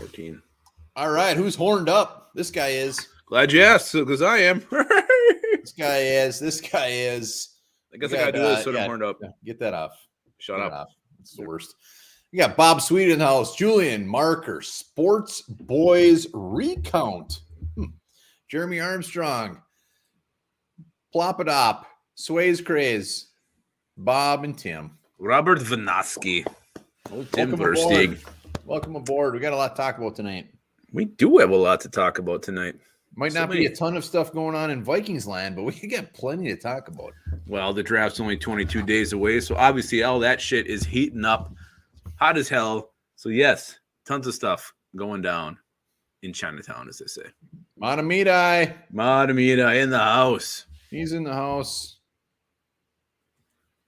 14. All right, who's horned up? This guy is. Glad you asked, because I am. This guy is. I guess I gotta do this so I'm horned up. Get that off. Shut up. It's the worst. You got Bob Sweet in the house. Julian Marker, Sports Boys Recount. Jeremy Armstrong, Plop-a-Dop, Sways Craze, Bob and Tim. Robert Vanoski. Tim Verstig. Welcome aboard. We got a lot to talk about tonight. We do have a lot to talk about tonight. Might not be a ton of stuff going on in Vikings land, but we got plenty to talk about. Well, the draft's only 22 days away, so obviously all that shit is heating up, hot as hell. So yes, tons of stuff going down in Chinatown, as they say. Matamidai in the house. He's in the house.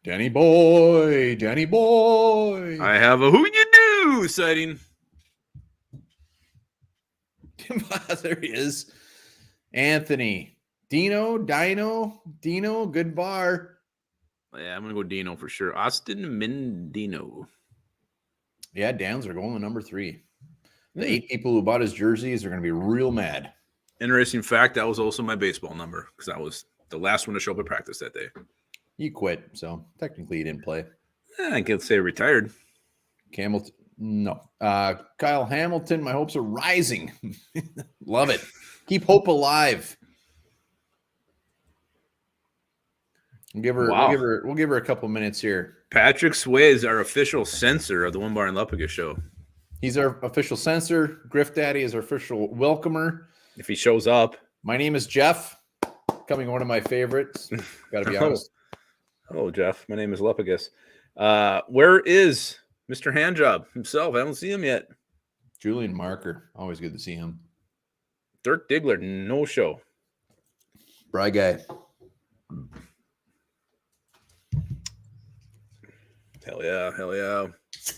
Danny boy. I have a who you do sighting. There he is. Anthony. Dino, good bar. Yeah, I'm going to go Dino for sure. Austin Mendino. Yeah, Dan's are going to number 3. The 8 people who bought his jerseys are going to be real mad. Interesting fact, that was also my baseball number because I was the last one to show up at practice that day. You quit, so technically you didn't play. I can't say retired. Hamilton, no. Kyle Hamilton, my hopes are rising. Love it. Keep hope alive. We'll give her a couple minutes here. Patrick Swayze, our official censor of the One Bar and Lupagus show. He's our official censor. Griff Daddy is our official welcomer. If he shows up. My name is Jeff. Becoming one of my favorites. Got to be honest. Hello, Jeff. My name is Lupagus. Where is Mr. Handjob himself? I don't see him yet. Julian Marker. Always good to see him. Dirk Diggler, no show. Bry guy. Hell yeah. Yeah,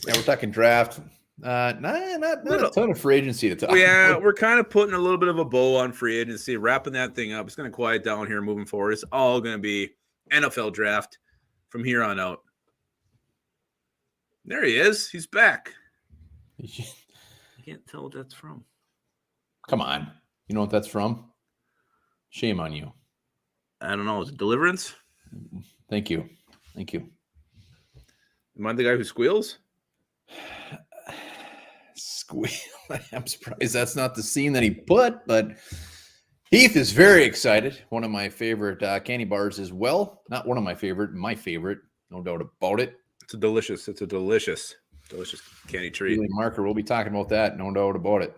we're talking draft. Not a ton of free agency to talk about. We're kind of putting a little bit of a bow on free agency, wrapping that thing up. It's going to quiet down here moving forward. It's all going to be NFL draft from here on out. There he is. He's back. I can't tell what that's from. Come on. You know what that's from? Shame on you. I don't know. Is it Deliverance? Thank you. Am I the guy who squeals? Squeal. I'm surprised that's not the scene that he put, but Heath is very excited. One of my favorite candy bars as well. Not one of my favorite, no doubt about it. It's a delicious candy treat. Marker, we'll be talking about that, no doubt about it.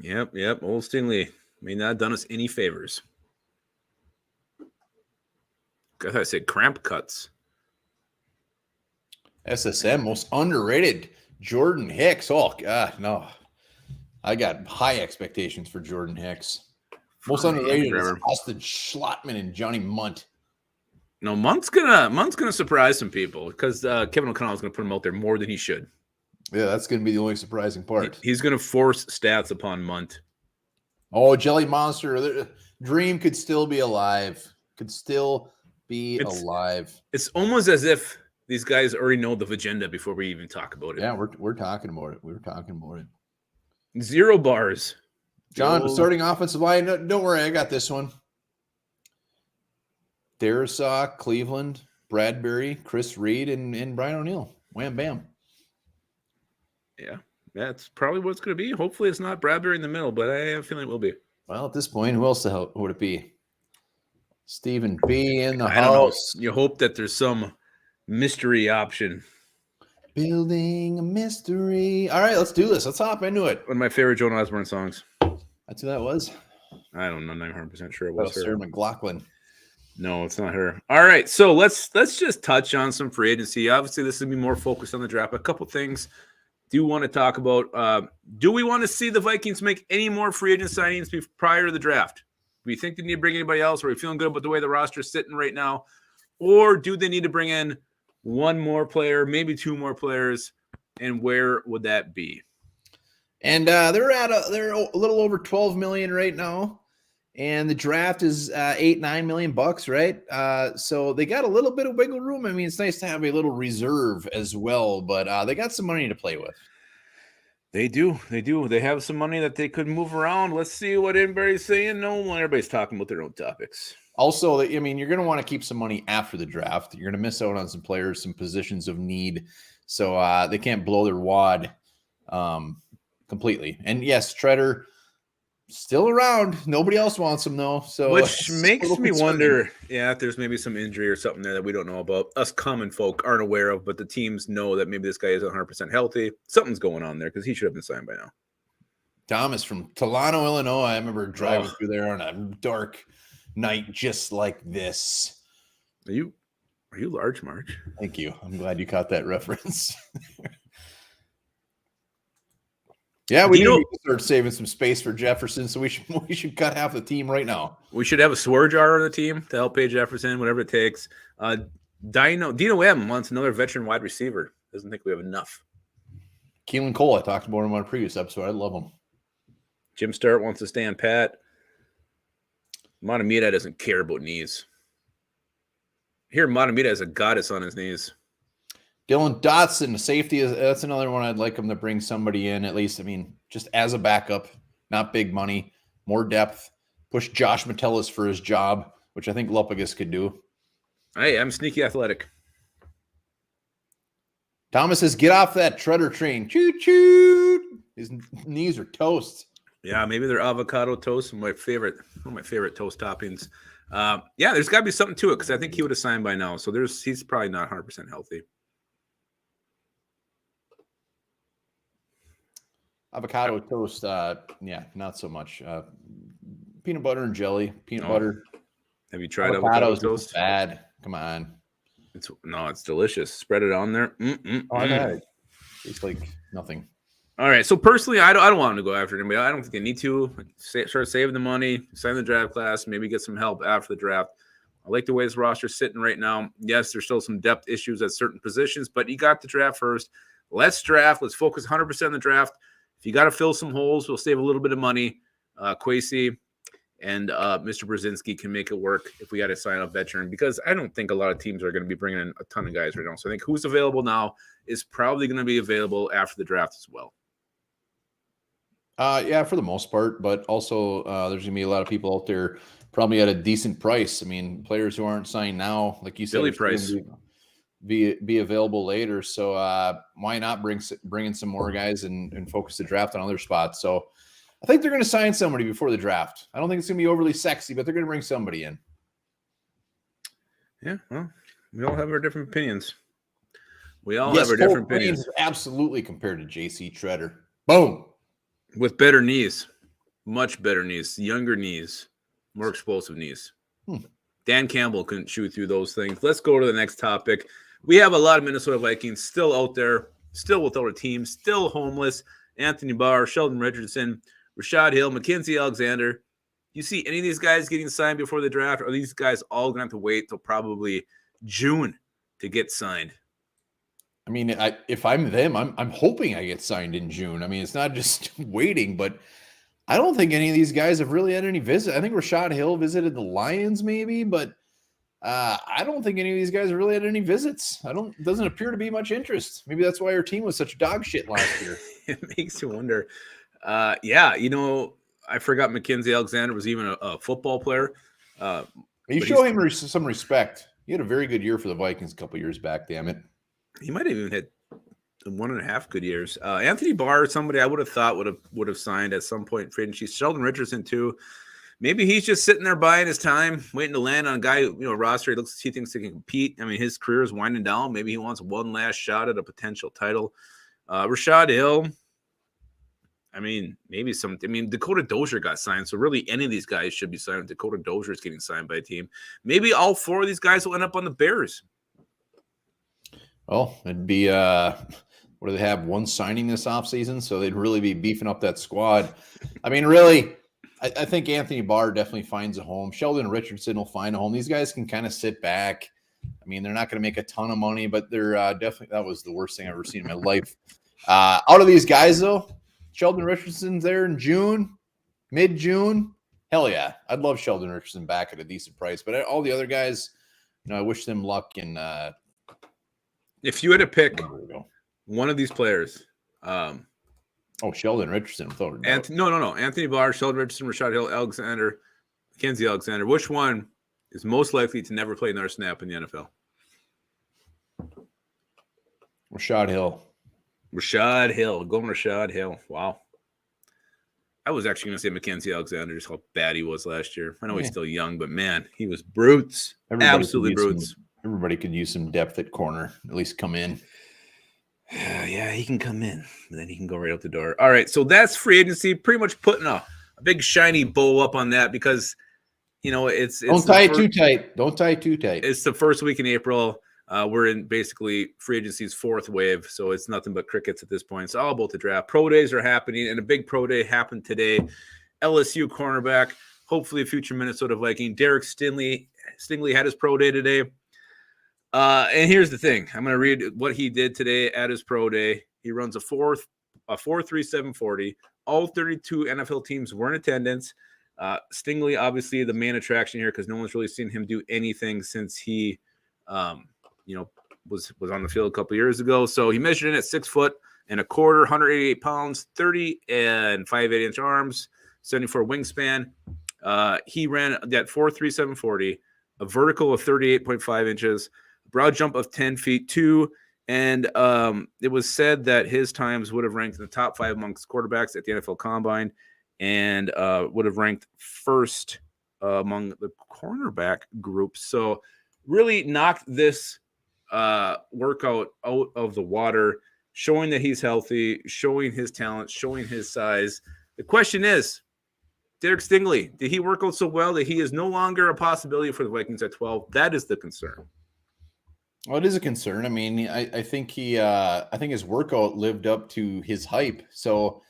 Yep. Old Stingley may not have done us any favors. I thought I said cramp cuts. SSM, most underrated. Jordan Hicks. Oh, God, no. I got high expectations for Jordan Hicks. Most underrated is Austin Schlottman and Johnny Munt. No, Munt's gonna surprise some people because Kevin O'Connell is gonna put him out there more than he should. Yeah, that's gonna be the only surprising part. He's gonna force stats upon Munt. Oh, Jelly Monster, dream could still be alive. It's almost as if these guys already know the agenda before we even talk about it. Yeah, we're talking about it. 0 bars. John, starting offensive line. No, don't worry, I got this one. Darisaw, Cleveland, Bradbury, Chris Reed, and Brian O'Neill. Wham, bam. Yeah, that's probably what it's going to be. Hopefully it's not Bradbury in the middle, but I have a feeling it will be. Well, at this point, who else would it be? Stephen B. in the house. You hope that there's some mystery option. Building a mystery. All right, let's do this. Let's hop into it. One of my favorite Joan Osborne songs. That's who that was? I don't know. 900% sure it was her. Sarah McLachlan. No, it's not her. All right, so let's just touch on some free agency. Obviously, this will be more focused on the draft. A couple things do want to talk about. Do we want to see the Vikings make any more free agent signings prior to the draft? Do we think they need to bring anybody else? Are we feeling good about the way the roster is sitting right now? Or do they need to bring in one more player, maybe 2 more players, and where would that be? And they're a little over $12 million right now, and the draft is $8-9 million bucks, right? So they got a little bit of wiggle room. I mean, it's nice to have a little reserve as well, but they got some money to play with. They do. They do. They have some money that they could move around. Let's see what everybody's saying. No one. Everybody's talking about their own topics. Also, I mean, you're going to want to keep some money after the draft. You're going to miss out on some players, some positions of need. So they can't blow their wad completely. And yes, Treader still around. Nobody else wants him though. So which makes me wonder, if there's maybe some injury or something there that we don't know about. Us common folk aren't aware of, but the teams know that maybe this guy isn't 100% healthy. Something's going on there because he should have been signed by now. Thomas from Tolano, Illinois. I remember driving through there on a dark night just like this. Are you large, March? Thank you. I'm glad you caught that reference. Yeah, we need to start saving some space for Jefferson, so we should cut half the team right now. We should have a swear jar on the team to help pay Jefferson, whatever it takes. Dino M wants another veteran wide receiver. Doesn't think we have enough. Keelan Cole, I talked about him on a previous episode. I love him. Jim Start wants to stay on pat. Montemita doesn't care about knees. Here, Montemita has a goddess on his knees. Dylan Dotson, the safety, that's another one I'd like him to bring somebody in, at least, I mean, just as a backup, not big money, more depth, push Josh Metellus for his job, which I think Lupagus could do. Hey, I'm sneaky athletic. Thomas says, get off that Treader train. Choo-choo. His knees are toast. Yeah, maybe they're avocado toast, one of my favorite toast toppings. There's got to be something to it because I think he would have signed by now. So he's probably not 100% healthy. Avocado toast, not so much. Peanut butter and jelly, butter. Have you tried avocado toast? Bad. Come on. It's delicious. Spread it on there. I've had it. It's like nothing. All right. So personally, I don't want him to go after anybody. I don't think they need to. Start saving the money, sign the draft class, maybe get some help after the draft. I like the way this roster's sitting right now. Yes, there's still some depth issues at certain positions, but you got the draft first. Let's draft. Let's focus 100% on the draft. If you got to fill some holes, we'll save a little bit of money. Kwesi and Mr. Brzezinski can make it work if we got to sign a veteran, because I don't think a lot of teams are going to be bringing in a ton of guys right now. So I think who's available now is probably going to be available after the draft as well. For the most part, but also there's going to be a lot of people out there probably at a decent price. I mean, players who aren't signed now, like you said, Billy Price. Be available later. So why not bring in some more guys and focus the draft on other spots? So I think they're going to sign somebody before the draft. I don't think it's going to be overly sexy, but they're going to bring somebody in. Yeah, well, we all have our different opinions. Have our different opinions. Absolutely, compared to J.C. Treader. Boom. With better knees, much better knees, younger knees, more explosive knees. Dan Campbell couldn't shoot through those things. Let's go to the next topic. We have a lot of Minnesota Vikings still out there, still without a team, still homeless. Anthony Barr, Sheldon Richardson, Rashad Hill, Mackenzie Alexander. You see any of these guys getting signed before the draft? Or are these guys all going to have to wait till probably June to get signed? I mean, if I'm them, I'm hoping I get signed in June. I mean, it's not just waiting, but I don't think any of these guys have really had any visit. I think Rashad Hill visited the Lions maybe, but I don't think any of these guys have really had any visits. It doesn't appear to be much interest. Maybe that's why our team was such dog shit last year. It makes you wonder. I forgot Mackenzie Alexander was even a football player. You show him some respect. He had a very good year for the Vikings a couple years back, damn it. He might have even had 1.5 good years. Anthony Barr, somebody I would have thought would have signed at some point in free agency. Sheldon Richardson too. Maybe he's just sitting there buying his time, waiting to land on a guy, roster. He thinks he can compete. I mean, his career is winding down. Maybe he wants one last shot at a potential title. Rashad Hill. I mean, Dakota Dozier got signed. So really any of these guys should be signed. Dakota Dozier is getting signed by a team. Maybe all 4 of these guys will end up on the Bears. Well, it'd be what do they have? One signing this offseason, so they'd really be beefing up that squad. I mean, really, I think Anthony Barr definitely finds a home. Sheldon Richardson will find a home. These guys can kind of sit back. I mean, they're not going to make a ton of money, but they're definitely, that was the worst thing I've ever seen in my life. Out of these guys, though, Sheldon Richardson's there in June, mid-June. Hell yeah. I'd love Sheldon Richardson back at a decent price, but all the other guys, I wish them luck in if you had to pick one of these players, Oh, Sheldon Richardson. No. Anthony Barr, Sheldon Richardson, Rashad Hill, Alexander, Mackenzie Alexander. Which one is most likely to never play another snap in the NFL? Rashad Hill. Going Rashad Hill. Wow. I was actually going to say Mackenzie Alexander, just how bad he was last year. I know he's still young, but man, he was brutes. Absolutely brutes. Everybody could use some depth at corner, at least come in. Yeah, he can come in, but then he can go right out the door. All right, so that's free agency. Pretty much putting a big shiny bow up on that because, it's don't tie it too tight. Don't tie it too tight. It's the first week in April. We're in basically free agency's fourth wave, so it's nothing but crickets at this point. It's all about the draft. Pro days are happening, and a big pro day happened today. LSU cornerback, hopefully a future Minnesota Viking, Derek Stingley had his pro day today. And here's the thing. I'm going to read what he did today at his pro day. He runs a 4.37 40. All 32 NFL teams were in attendance. Stingley, obviously, the main attraction here because no one's really seen him do anything since he, was on the field a couple years ago. So he measured in at 6 foot and a quarter, 188 pounds, 30 and 5/8 inch arms, 74 wingspan. He ran that 4.37 40, a vertical of 38.5 inches. Broad jump of 10 feet 2, and it was said that his times would have ranked in the top 5 amongst quarterbacks at the NFL Combine and would have ranked first among the cornerback group. So really knocked this workout out of the water, showing that he's healthy, showing his talent, showing his size. The question is, Derek Stingley, did he work out so well that he is no longer a possibility for the Vikings at 12? That is the concern. Well, it is a concern. I mean, I think his workout lived up to his hype. So,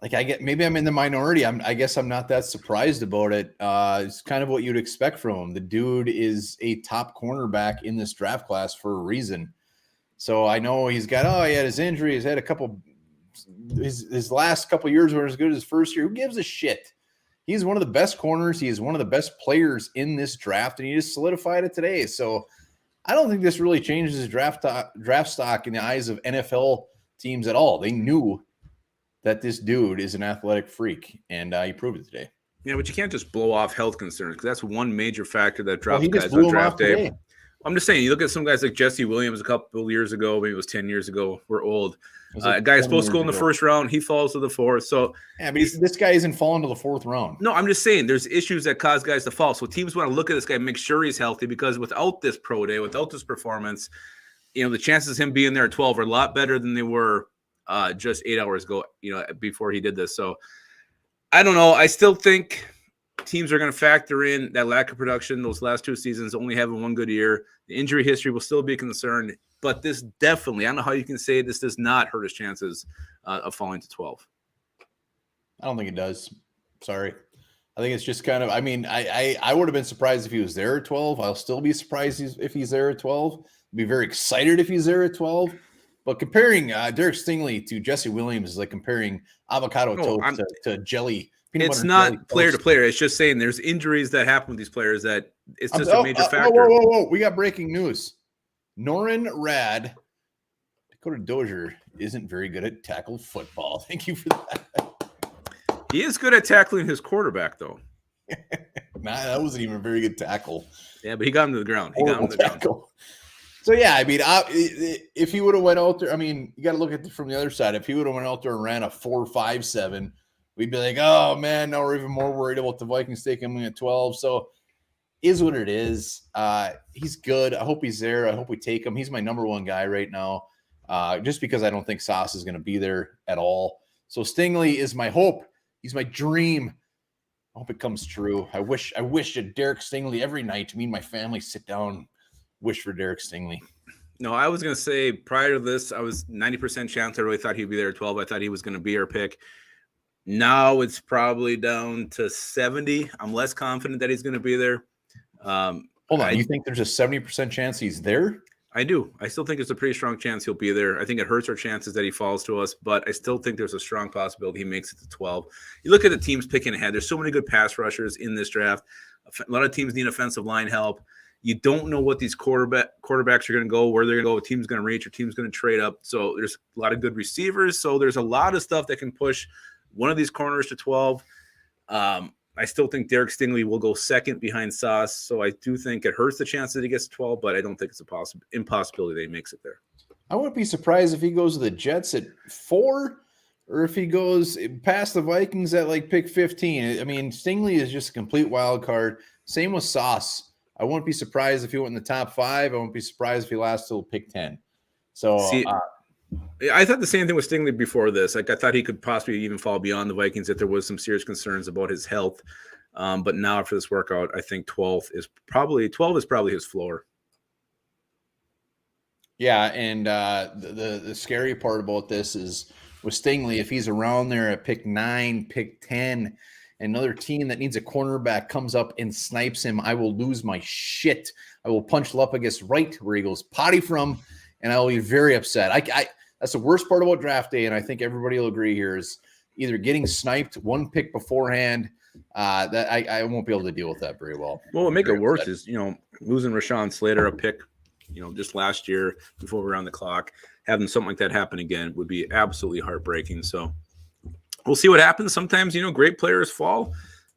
maybe I'm in the minority. I guess I'm not that surprised about it. It's kind of what you'd expect from him. The dude is a top cornerback in this draft class for a reason. So I know he had his injury. He's had a couple. His last couple years were as good as his first year. Who gives a shit? He's one of the best corners. He is one of the best players in this draft, and he just solidified it today. So I don't think this really changes his draft stock in the eyes of NFL teams at all. They knew that this dude is an athletic freak, and he proved it today. Yeah, but you can't just blow off health concerns because that's one major factor that drops guys on draft day. Today. I'm just saying, you look at some guys like Jesse Williams a couple of years ago, maybe it was 10 years ago. We're old. A guy is supposed to go in the first round. He falls to the fourth. So yeah, but this guy isn't falling to the fourth round. No, I'm just saying there's issues that cause guys to fall. So teams want to look at this guy and make sure he's healthy because without this pro day, without this performance, the chances of him being there at 12 are a lot better than they were just 8 hours ago, before he did this. So I don't know. I still think teams are going to factor in that lack of production those last 2 seasons, only having one good year. The injury history will still be a concern, but this definitely, I don't know how you can say this does not hurt his chances of falling to 12. I don't think it does. Sorry. I think it's just kind of, I would have been surprised if he was there at 12. I'll still be surprised if he's there at 12. I'd be very excited if he's there at 12. But comparing Derek Stingley to Jesse Williams is like comparing avocado toast to jelly. It's not player to player. It's just saying there's injuries that happen with these players that it's just a major factor. Whoa. We got breaking news. Norin Rad, Dakota Dozier, isn't very good at tackle football. Thank you for that. He is good at tackling his quarterback, though. That wasn't even a very good tackle. Yeah, but he got him to the ground. So, yeah, if he would have went out there, you got to look at it from the other side. If he would have went out there and ran a 4.57, we'd be like, oh, man, now we're even more worried about the Vikings taking him at 12. So, is what it is. He's good. I hope he's there. I hope we take him. He's my number one guy right now, just because I don't think Sauce is going to be there at all. So Stingley is my hope. He's my dream. I hope it comes true. I wish that Derek Stingley every night. Me and my family sit down, wish for Derek Stingley. No, I was going to say prior to this, I was 90% chance. I really thought he'd be there at 12. I thought he was going to be our pick. Now it's probably down to 70. I'm less confident that he's going to be there. Hold on. You think there's a 70% chance he's there? I do. I still think there's a pretty strong chance he'll be there. I think it hurts our chances that he falls to us, but I still think there's a strong possibility he makes it to 12. You look at the teams picking ahead. There's so many good pass rushers in this draft. A lot of teams need offensive line help. You don't know what these quarterbacks are going to go, where they're going to go, a team's going to reach, or team's going to trade up. So there's a lot of good receivers. So there's a lot of stuff that can push one of these corners to 12. I still think Derek Stingley will go second behind Sauce. So I do think it hurts the chance that he gets 12, but I don't think it's a impossibility that he makes it there. I wouldn't be surprised if he goes to the Jets at 4, or if he goes past the Vikings at like pick 15. I mean, Stingley is just a complete wild card. Same with Sauce. I wouldn't be surprised if he went in the top 5. I wouldn't be surprised if he lasts till pick 10. So I thought the same thing with Stingley before this. Like I thought he could possibly even fall beyond the Vikings if there was some serious concerns about his health. But now after this workout, I think 12 is probably his floor. Yeah, and the scary part about this is with Stingley, if he's around there at pick 9, pick 10, another team that needs a cornerback comes up and snipes him, I will lose my shit. I will punch Lupagus right where he goes potty from, and I will be very upset. I that's the worst part about draft day, and I think everybody will agree here, is either getting sniped one pick beforehand. That I won't be able to deal with that very well. Well, what make it worse is, losing Rashawn Slater a pick, just last year before we were on the clock, having something like that happen again would be absolutely heartbreaking. So we'll see what happens. Sometimes, great players fall,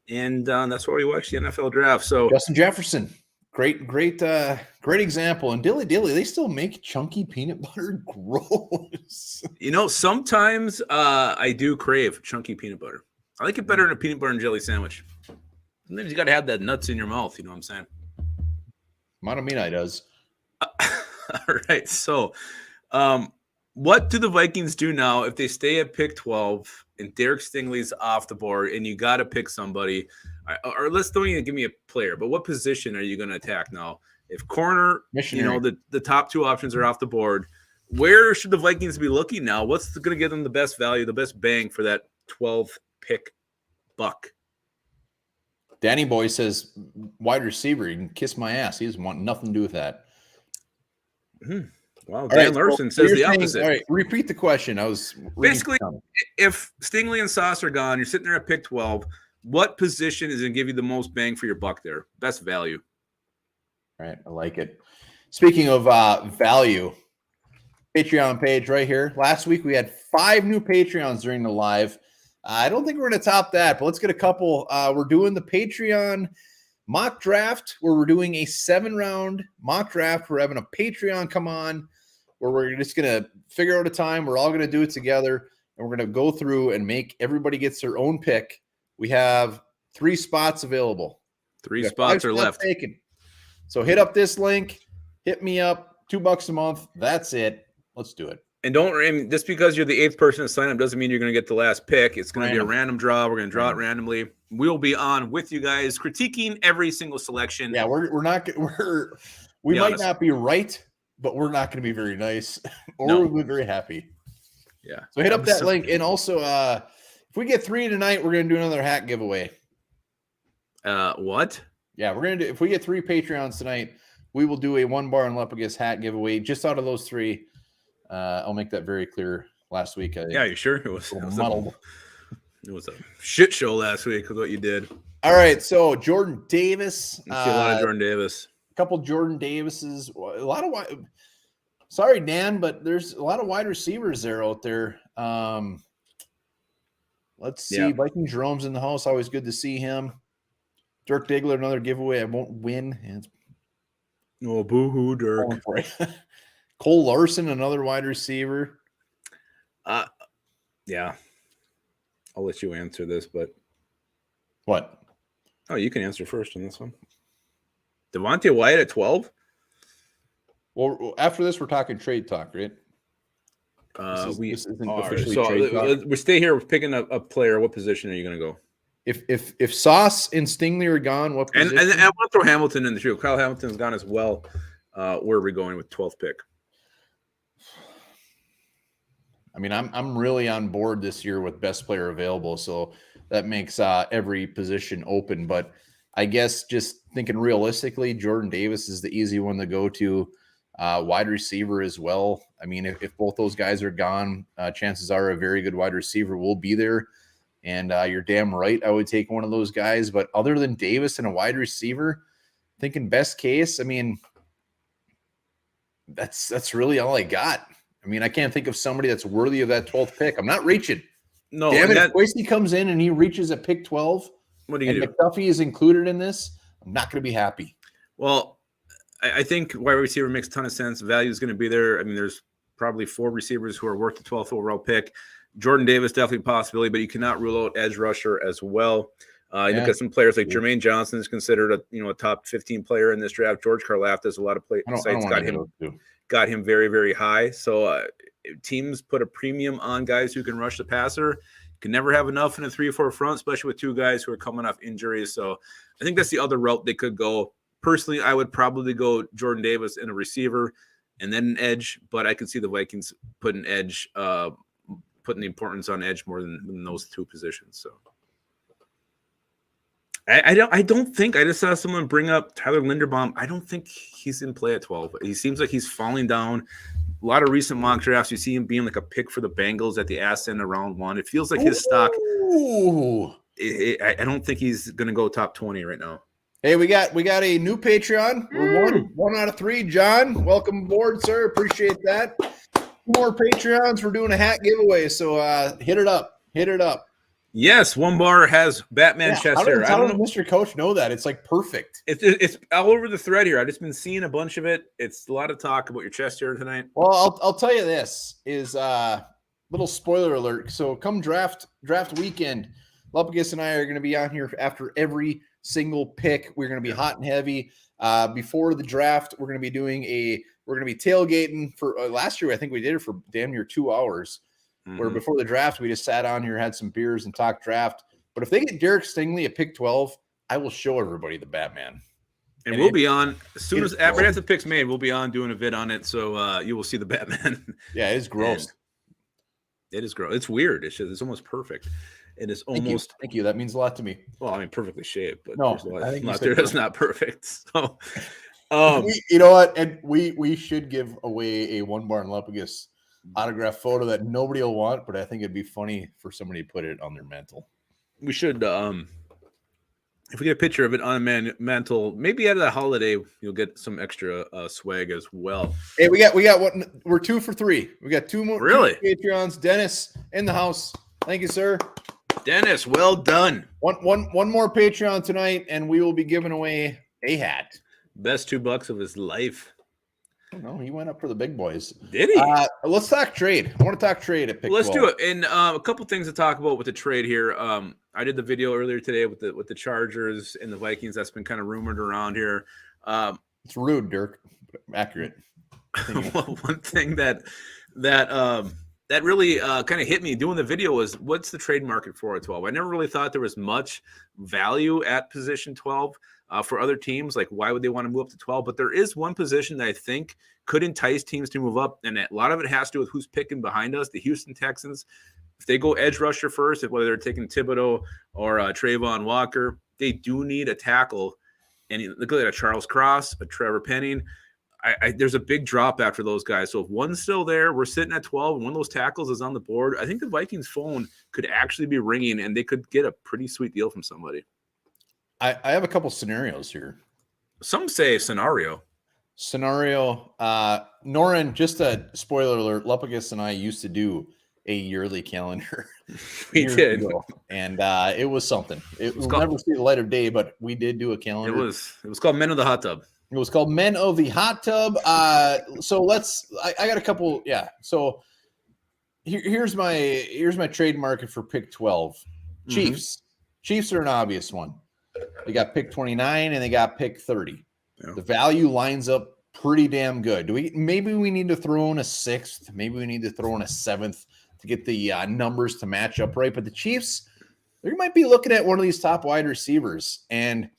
and that's why we watch the NFL draft. So Justin Jefferson, great example. And Dilly, they still make chunky peanut butter. Gross. Sometimes I do crave chunky peanut butter. I like it better than a peanut butter and jelly sandwich. Sometimes you got to have that nuts in your mouth. You know what I'm saying? Montemina does. All right. So what do the Vikings do now if they stay at pick 12 and Derek Stingley's off the board and you got to pick somebody? Or let's don't even give me a player, but what position are you going to attack now? If corner, the top 2 options are off the board, where should the Vikings be looking now? What's going to give them the best value, the best bang for that 12 pick buck? Danny Boy says wide receiver. You can kiss my ass. He doesn't want nothing to do with that. Wow, Dan Larson says the opposite. All right, repeat the question. I was basically, if Stingley and Sauce are gone, you're sitting there at pick 12. What position is going to give you the most bang for your buck there? Best value. All right, I like it. Speaking of value, Patreon page right here. Last week we had 5 new Patreons during the live. I don't think we're going to top that, but let's get a couple. We're doing the Patreon mock draft, where we're doing a 7-round mock draft. We're having a Patreon come on, where we're just going to figure out a time. We're all going to do it together, and we're going to go through and make everybody gets their own pick. We have 3 spots available. 3 spots are left. Taken. So hit up this link. Hit me up. $2 a month. That's it. Let's do it. And just because you're the 8th person to sign up doesn't mean you're going to get the last pick. It's going to be a random draw. We're going to draw it randomly. We'll be on with you guys, critiquing every single selection. Yeah, we might not be right, but we're not going to be very nice, or we'll be very happy. Yeah. So hit up that link, and also, if we get 3 tonight, we're going to do another hat giveaway. What? Yeah, we're going to do. If we get 3 Patreons tonight, we will do a 1 Bar and Lepagus hat giveaway. Just out of those 3. I'll make that very clear. Last week, yeah, you sure? It was muddled. It was a shit show last week with what you did. All right, so Jordan Davis. I see a lot of Jordan Davis. A couple Jordan Davises. A lot of wide. Sorry, Dan, but there's a lot of wide receivers there out there. Let's see. Yeah. Viking Jerome's in the house. Always good to see him. Dirk Diggler, another giveaway. I won't win. Oh, boo-hoo, Dirk. Cole Larson, another wide receiver. Yeah. I'll let you answer this, but what? Oh, you can answer first on this one. Devontae Wyatt at 12? Well, after this, we're talking trade talk, right? This isn't officially trade talk. We stay here. We're picking a player. What position are you going to go? If Sauce and Stingley are gone, what position? And I want to throw Hamilton in the too. Kyle Hamilton's gone as well. Where are we going with 12th pick? I mean, I'm really on board this year with best player available, so that makes every position open. But I guess just thinking realistically, Jordan Davis is the easy one to go to. Wide receiver as well. I mean, if both those guys are gone, chances are a very good wide receiver will be there. And you're damn right, I would take one of those guys. But other than Davis and a wide receiver, thinking best case, I mean, that's really all I got. I mean, I can't think of somebody that's worthy of that 12th pick. I'm not reaching. No, Damn and it, that, if Boise comes in and he reaches a pick 12 what are you and gonna do? McDuffie is included in this, I'm not going to be happy. Well, I think wide receiver makes a ton of sense. Value is going to be there. I mean, there's probably 4 receivers who are worth the 12th overall pick. Jordan Davis, definitely a possibility, but you cannot rule out edge rusher as well. You look at some players like Jermaine Johnson is considered a top 15 player in this draft. George Karlaftis, a lot of sites got him very, very high. So teams put a premium on guys who can rush the passer. You can never have enough in a 3-4 front, especially with 2 guys who are coming off injuries. So I think that's the other route they could go. Personally, I would probably go Jordan Davis in a receiver and then an edge, but I can see the Vikings putting edge, putting the importance on edge more than those 2 positions. So I don't think I just saw someone bring up Tyler Linderbaum. I don't think he's in play at 12. He seems like he's falling down. A lot of recent mock drafts, you see him being like a pick for the Bengals at the ass end of round 1. It feels like his stock. I don't think he's going to go top 20 right now. Hey, we got a new Patreon. We're one out of 3. John, welcome aboard, sir. Appreciate that. 2 more Patreons. We're doing a hat giveaway, so hit it up. Yes, one bar has Batman chest hair. How does Mr. Coach know that? It's like perfect. It's all over the thread here. I've just been seeing a bunch of it. It's a lot of talk about your chest hair tonight. Well, I'll tell you this is little spoiler alert. So come draft weekend, Luppagus and I are going to be on here after every single pick. We're going to be hot and heavy. Before the draft, we're going to be tailgating for last year. I think we did it for damn near 2 hours. Where before the draft, we just sat on here, had some beers, and talked draft. But if they get Derek Stingley at pick 12, I will show everybody the Batman. And we'll be on as soon as after the pick's made. We'll be on doing a vid on it, so you will see the Batman. Yeah, it's gross. It is gross. It's weird. It's almost perfect. It is almost. Thank you. That means a lot to me. Well, I mean, perfectly shaped, but no, there's a lot there that's not perfect. So, you know what? And we should give away a One Bar and Luppagus autograph photo that nobody will want, but I think it'd be funny for somebody to put it on their mantle. We should, if we get a picture of it on a mantle, maybe out of the holiday, you'll get some extra swag as well. Hey, we got one. We're 2 for 3. We got 2 more. Really? 2 Patreons. Dennis in the house. Thank you, sir. Dennis, well done. One more Patreon tonight, and we will be giving away a hat. Best $2 of his life. No, he went up for the big boys. Did he? Let's talk trade. I want to talk trade at pick 12. Let's do it. And a couple things to talk about with the trade here. I did the video earlier today with the Chargers and the Vikings. That's been kind of rumored around here. It's rude, Dirk. Accurate. Well, one thing that really kind of hit me doing the video was, what's the trade market for at 12? I never really thought there was much value at position 12. For other teams, like why would they want to move up to 12? But there is one position that I think could entice teams to move up, and a lot of it has to do with who's picking behind us. The Houston Texans, if they go edge rusher first, whether they're taking Thibodeau or Trayvon Walker, they do need a tackle. And look at a Charles Cross, a Trevor Penning. There's a big drop after those guys. So if one's still there, we're sitting at 12, and one of those tackles is on the board, I think the Vikings phone could actually be ringing, and they could get a pretty sweet deal from somebody. I have a couple scenarios here. Some say scenario. Noran, just a spoiler alert, Luppagus and I used to do a yearly calendar. We did. And it was something. It will never see the light of day, but we did do a calendar. It was called Men of the Hot Tub. It was called Men of the Hot Tub. So I got a couple. Yeah. So here's my trade market for pick 12. Chiefs. Chiefs are an obvious one. They got pick 29 and they got pick 30. Yeah. The value lines up pretty damn good. Maybe we need to throw in a 6th. Maybe we need to throw in a 7th to get the numbers to match up right. But the Chiefs, they might be looking at one of these top wide receivers. And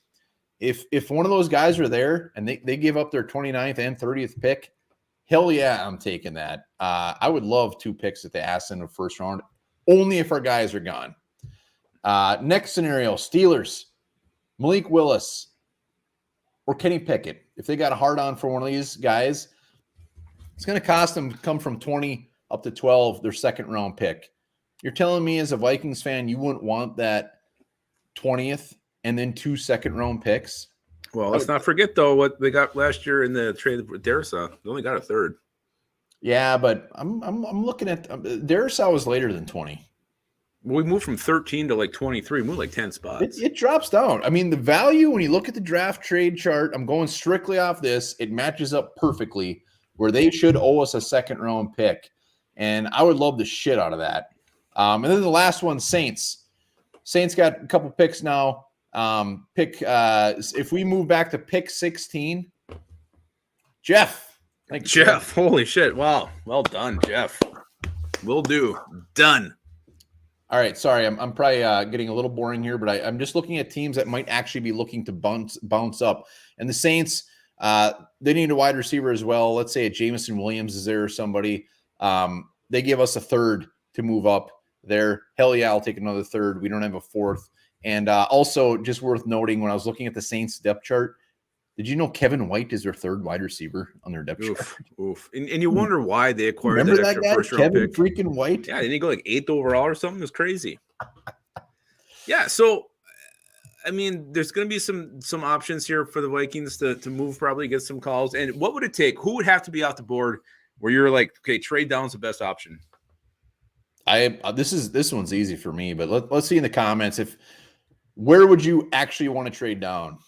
if one of those guys are there and they give up their 29th and 30th pick, hell yeah, I'm taking that. I would love 2 picks at the ass end of first round, only if our guys are gone. Next scenario, Steelers. Malik Willis or Kenny Pickett. If they got a hard on for one of these guys, it's going to cost them to come from 20 up to 12, their 2nd round pick. You're telling me as a Vikings fan, you wouldn't want that 20th and then 2 2nd round picks? Well, let's not forget, though, what they got last year in the trade with Darissa. They only got a third. Yeah, but I'm looking at Darissa was later than 20. We moved from 13 to like 23. We moved like 10 spots. It drops down. I mean, the value when you look at the draft trade chart, I'm going strictly off this. It matches up perfectly where they should owe us a second round pick, and I would love the shit out of that. And then the last one, Saints. Saints got a couple picks now. If we move back to pick 16, Jeff. Thank you, Jeff. Holy shit! Wow, well done, Jeff. Will do. Done. All right, sorry, I'm probably getting a little boring here, but I'm just looking at teams that might actually be looking to bounce up. And the Saints, they need a wide receiver as well. Let's say a Jameson Williams is there or somebody. They give us a third to move up there. Hell yeah, I'll take another third. We don't have a fourth. And also, just worth noting, when I was looking at the Saints depth chart, did you know Kevin White is their third wide receiver on their depth chart? Oof. And you wonder why they acquired that extra guy, first round Kevin pick. Freaking White? Yeah, didn't he go like 8th overall or something? It was crazy. Yeah, so I mean, there's going to be some options here for the Vikings to move, probably get some calls. And what would it take? Who would have to be off the board where you're like, okay, trade down's the best option? This one's easy for me, but let's see in the comments where would you actually want to trade down?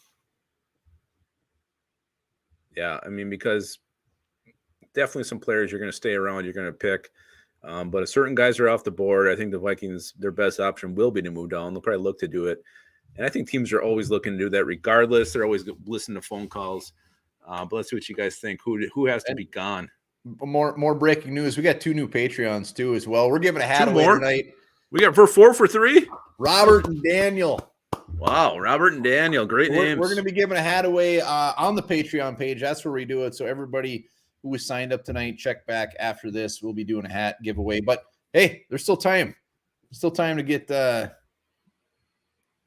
Yeah, I mean, because definitely some players you're going to stay around, you're going to pick. But if certain guys are off the board, I think the Vikings, their best option will be to move down. They'll probably look to do it. And I think teams are always looking to do that regardless. They're always listening to phone calls. But let's see what you guys think. Who has to be gone? More breaking news. We got 2 new Patreons too as well. We're giving a hat away tonight. We got for 4 for 3? Robert and Daniel. Wow, Robert and Daniel, great names. We're going to be giving a hat away on the Patreon page. That's where we do it. So everybody who was signed up tonight, check back after this. We'll be doing a hat giveaway. But hey, there's still time. Still time to get. I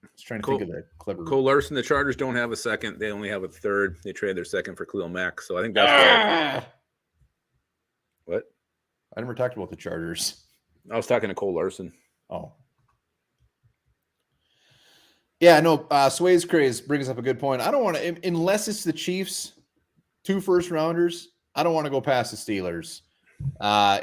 was trying to think of that clever. Cole Larson, the Chargers don't have a second. They only have a third. They traded their second for Khalil Mack. So I think that's what. I never talked about the Chargers. I was talking to Cole Larson. Oh. Yeah, no, Sway's Craze brings up a good point. I don't want to, unless it's the Chiefs, 2 first rounders, I don't want to go past the Steelers.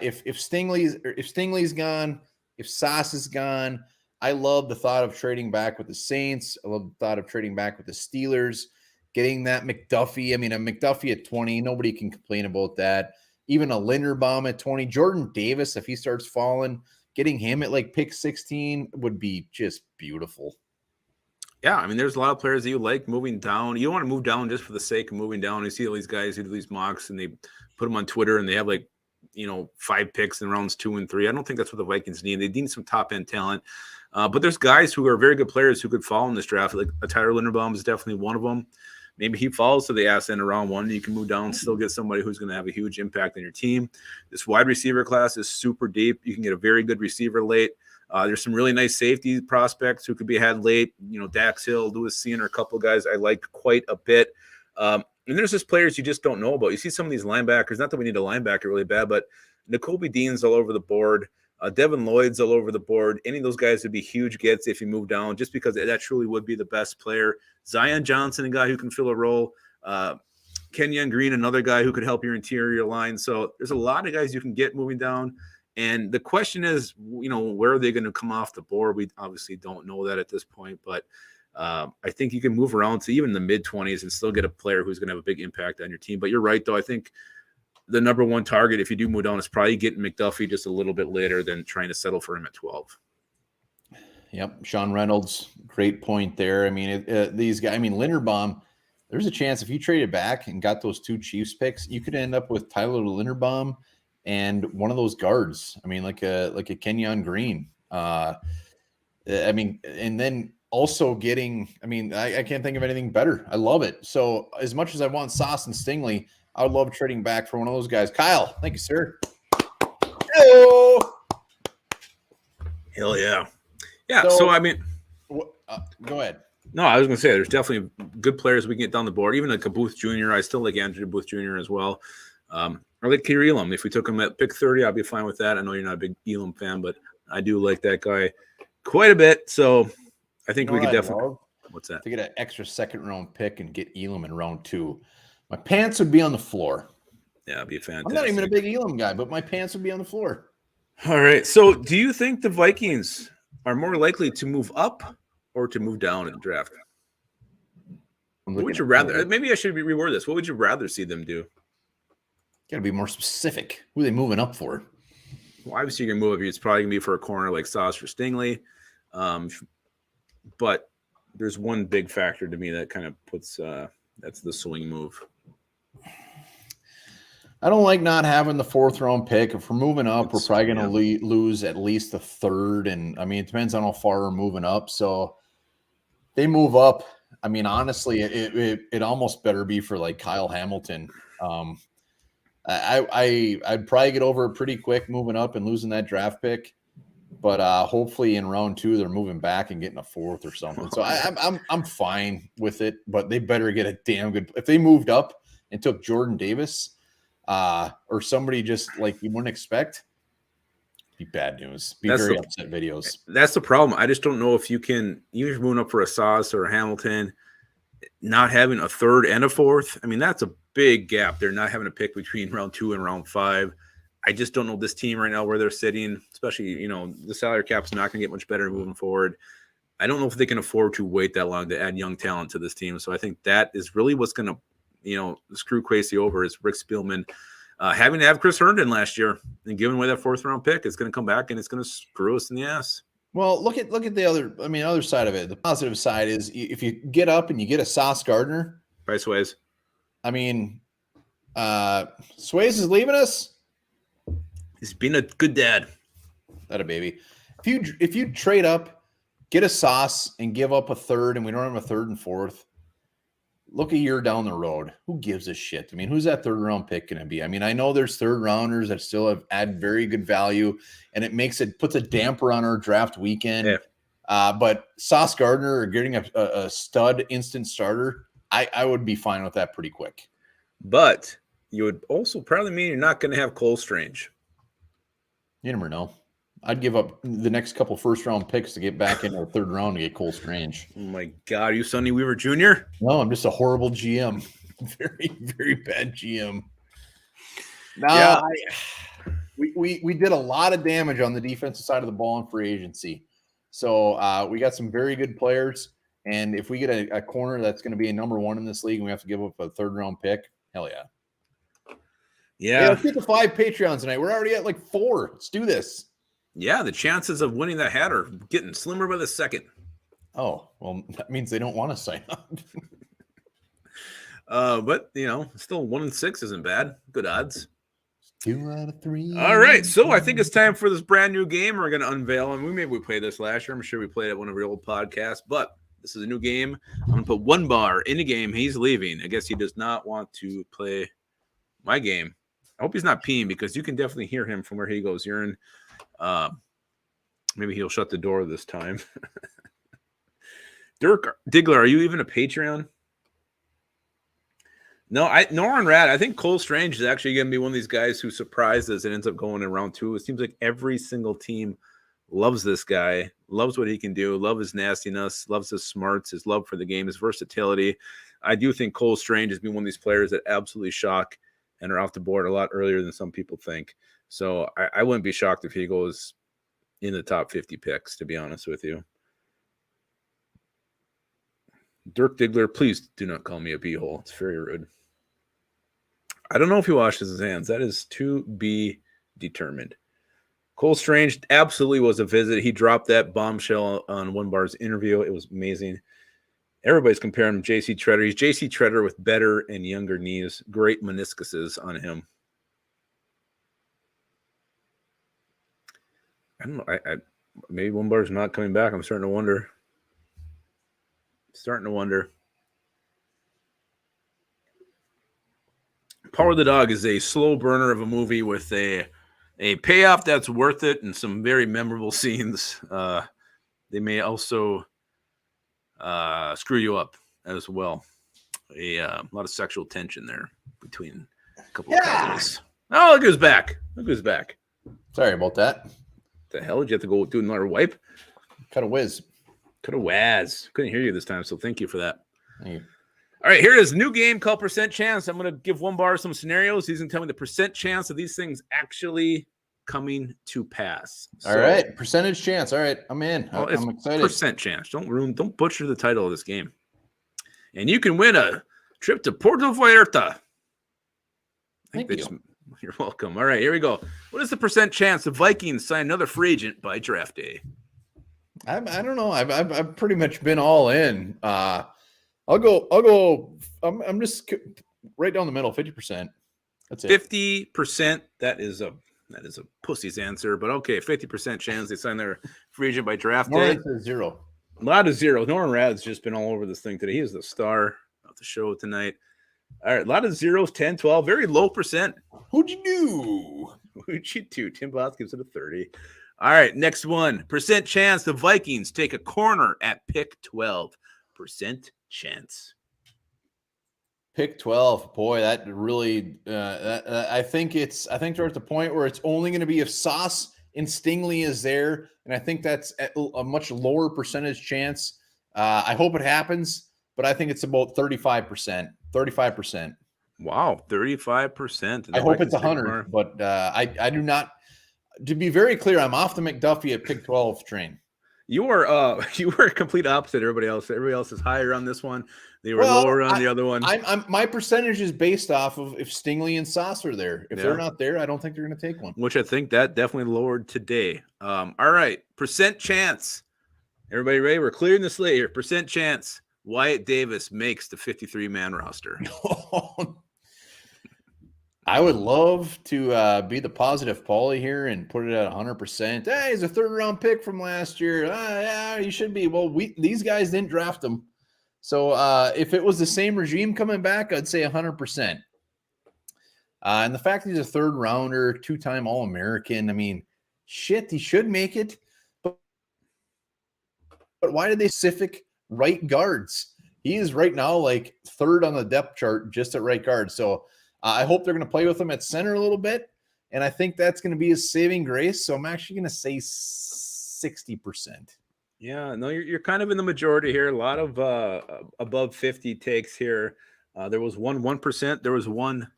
If Stingley's gone, if Sauce is gone, I love the thought of trading back with the Saints. I love the thought of trading back with the Steelers, getting that McDuffie. I mean, a McDuffie at 20, nobody can complain about that. Even a Linderbaum at 20. Jordan Davis, if he starts falling, getting him at like pick 16 would be just beautiful. Yeah, I mean, there's a lot of players that you like moving down. You don't want to move down just for the sake of moving down. You see all these guys who do these mocks and they put them on Twitter and they have 5 picks in rounds 2 and 3. I don't think that's what the Vikings need. They need some top end talent. But there's guys who are very good players who could fall in this draft. Like Tyler Linderbaum is definitely one of them. Maybe he falls to the ass end of round 1. You can move down and still get somebody who's going to have a huge impact on your team. This wide receiver class is super deep. You can get a very good receiver late. There's some really nice safety prospects who could be had late. Dax Hill, Lewis Cine are a couple of guys I like quite a bit. And there's just players you just don't know about. You see some of these linebackers, not that we need a linebacker really bad, but Nakobe Dean's all over the board. Devin Lloyd's all over the board. Any of those guys would be huge gets if you move down, just because that truly would be the best player. Zion Johnson, a guy who can fill a role. Kenyon Green, another guy who could help your interior line. So there's a lot of guys you can get moving down. And the question is, where are they going to come off the board? We obviously don't know that at this point, but I think you can move around to even the mid-20s and still get a player who's going to have a big impact on your team. But you're right, though. I think the number one target, if you do move down, is probably getting McDuffie just a little bit later than trying to settle for him at 12. Yep. Sean Reynolds, great point there. I mean, these guys, Linderbaum, there's a chance if you traded back and got those 2 Chiefs picks, you could end up with Tyler Linderbaum and one of those guards. I mean, like a Kenyon Green. And then also getting, I can't think of anything better. I love it. So as much as I want Sauce and Stingley, I would love trading back for one of those guys. Kyle, thank you, sir. Hello. Hell yeah. Yeah. So go ahead. No, I was going to say there's definitely good players we can get down the board. Even like a Booth Jr. I still like Andrew Booth Jr. as well. I like Kier Elam. If we took him at pick 30, I'd be fine with that. I know you're not a big Elam fan, but I do like that guy quite a bit. So I think we could definitely. What's that? To get an extra second-round pick and get Elam in round 2. My pants would be on the floor. Yeah, it'd be fantastic. I'm not even a big Elam guy, but my pants would be on the floor. All right. So do you think the Vikings are more likely to move up or to move down in the draft? What would you rather? Maybe I should reword this. What would you rather see them do? Got to be more specific. Who are they moving up for? Well, obviously, you're going to move up. It's probably going to be for a corner like Sauce or Stingley. But there's one big factor to me that kind of puts that's the swing move. I don't like not having the 4th-round pick. If we're moving up, we're probably going to lose at least a 3rd. And, I mean, it depends on how far we're moving up. So they move up. I mean, honestly, it almost better be for, like, Kyle Hamilton. I'd probably get over it pretty quick moving up and losing that draft pick. But hopefully in round 2 they're moving back and getting a 4th or something. So I'm fine with it, but they better get a damn good. If they moved up and took Jordan Davis or somebody just like you wouldn't expect, be bad news. Be very upset videos. That's the problem. I just don't know if you can. Even if you're moving up for a Sauce or a Hamilton, not having a 3rd and a 4th. I mean, that's a big gap. They're not having a pick between round 2 and round 5. I just don't know this team right now where they're sitting, especially, the salary cap's not going to get much better moving forward. I don't know if they can afford to wait that long to add young talent to this team. So I think that is really what's going to, screw Kwesi over is Rick Spielman having to have Chris Herndon last year and giving away that 4th-round pick. It's going to come back and it's going to screw us in the ass. Well, look at the other side of it. The positive side is if you get up and you get a Sauce Gardner. By Sways. I mean, Sways is leaving us. He's been a good dad. That a baby. If you trade up, get a Sauce and give up a 3rd, and we don't have a 3rd and 4th, look a year down the road. Who gives a shit? I mean, who's that 3rd-round pick going to be? I mean, I know there's 3rd-rounders that still add very good value, and it puts a damper on our draft weekend. Yeah. But Sauce Gardner or getting a stud instant starter, I would be fine with that pretty quick. But you would also probably mean you're not going to have Cole Strange. You never know. I'd give up the next couple 1st-round picks to get back into the 3rd round to get Cole Strange. Oh, my God. Are you Sonny Weaver Jr.? No, I'm just a horrible GM. Very, very bad GM. Yeah. We did a lot of damage on the defensive side of the ball in free agency. So we got some very good players. And if we get a corner that's going to be a number 1 in this league and we have to give up a 3rd-round pick, hell yeah. Yeah. Hey, let's get to 5 Patreons tonight. We're already at like 4. Let's do this. Yeah, the chances of winning that hat are getting slimmer by the second. Oh, well, that means they don't want to sign up. But, still 1 in 6 isn't bad. Good odds. 2 out of 3. All right, so I think it's time for this brand new game we're going to unveil. And we played this last year. I'm sure we played it at one of our old podcasts. But this is a new game. I'm going to put one bar in the game. He's leaving. I guess he does not want to play my game. I hope he's not peeing because you can definitely hear him from where he goes urine. Maybe he'll shut the door this time. Dirk Diggler, are you even a Patreon? No, Nolan Rad. I think Cole Strange is actually going to be one of these guys who surprises and ends up going in round 2. It seems like every single team loves this guy, loves what he can do, loves his nastiness, loves his smarts, his love for the game, his versatility. I do think Cole Strange has been one of these players that absolutely shock and are off the board a lot earlier than some people think. So I wouldn't be shocked if he goes in the top 50 picks, to be honest with you. Dirk Diggler, please do not call me a beehole. It's very rude. I don't know if he washes his hands. That is to be determined. Cole Strange absolutely was a visit. He dropped that bombshell on One Bar's interview. It was amazing. Everybody's comparing him to J.C. Treader. He's J.C. Treader with better and younger knees. Great meniscuses on him. I don't know. Maybe One Bar's not coming back. I'm starting to wonder. Power of the Dog is a slow burner of a movie with a payoff that's worth it and some very memorable scenes. They may also screw you up as well. A lot of sexual tension there between a couple of couples. Oh, look who's back. Sorry about that. The hell? Did you have to go do another wipe? Cut a whiz. Could have Waz. Couldn't hear you this time, so thank you for that. Thank you. All right, here it is. New game called Percent Chance. I'm going to give one bar some scenarios. He's going to tell me the percent chance of these things actually coming to pass. All right, percentage chance. All right, I'm in. Well, I'm excited. Percent chance. Don't butcher the title of this game. And you can win a trip to Puerto Vallarta. Thank you. You're welcome. All right, here we go. What is the percent chance the Vikings sign another free agent by draft day? I don't know. I've pretty much been all in. I'll go. I'm just right down the middle. 50%. That's it. 50%. That is a pussy's answer, but okay. 50% chance they sign their free agent by draft day. Zero. A lot of zeros. Norman Rad's just been all over this thing today. He is the star of the show tonight. All right, a lot of zeros. 10, 12. Very low percent. Who'd you do? Who'd you do? Tim Boss gives it a 30. All right, next one. Percent chance the Vikings take a corner at pick 12. Percent chance. Pick 12. Boy, that really I think they're at the point where it's only going to be if Sauce and Stingley is there, and I think that's a much lower percentage chance. I hope it happens, but I think it's about 35%. 35%. Wow, 35%. I hope it's 100, but I do not. To be very clear, I'm off the McDuffie at pick 12 train. You were a complete opposite. Everybody else is higher on this one. They were lower on the other one. My percentage is based off of if Stingley and Sauce are there. If they're not there, I don't think they're going to take one. Which I think that definitely lowered today. All right, percent chance. Everybody ready? We're clearing the slate here. Percent chance Wyatt Davis makes the 53-man roster. I would love to be the positive Paulie here and put it at 100%. Hey, he's a third-round pick from last year. Yeah, he should be. Well, these guys didn't draft him. So if it was the same regime coming back, I'd say 100%. And the fact that he's a third-rounder, two-time All-American, I mean, shit, he should make it. But why did they specific right guards? He is right now like third on the depth chart just at right guard. So I hope they're going to play with him at center a little bit, and I think that's going to be his saving grace. So I'm actually going to say 60%. Yeah, no, you're kind of in the majority here. A lot of above 50 takes here. There was 1%. There was 100%.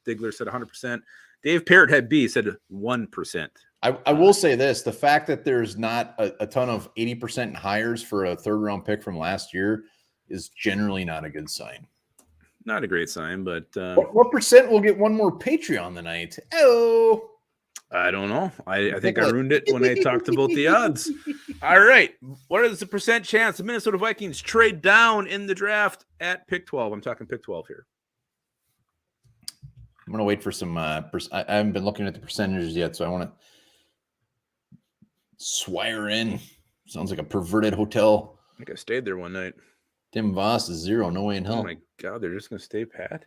Diggler said 100%. Dave Parrott had B, said 1%. I will say this. The fact that there's not a ton of 80% hires for a third-round pick from last year is generally not a good sign. Not a great sign, but what percent will get one more Patreon tonight? Oh, I don't know. I think I ruined it when I talked about the odds. All right, what is the percent chance the Minnesota Vikings trade down in the draft at pick 12? I'm talking pick 12 here. I'm gonna wait for some. I haven't been looking at the percentages yet, so I want to swire in. Sounds like a perverted hotel. I think I stayed there one night. Tim Voss is 0. No way in hell. Oh my God, they're just going to stay pat.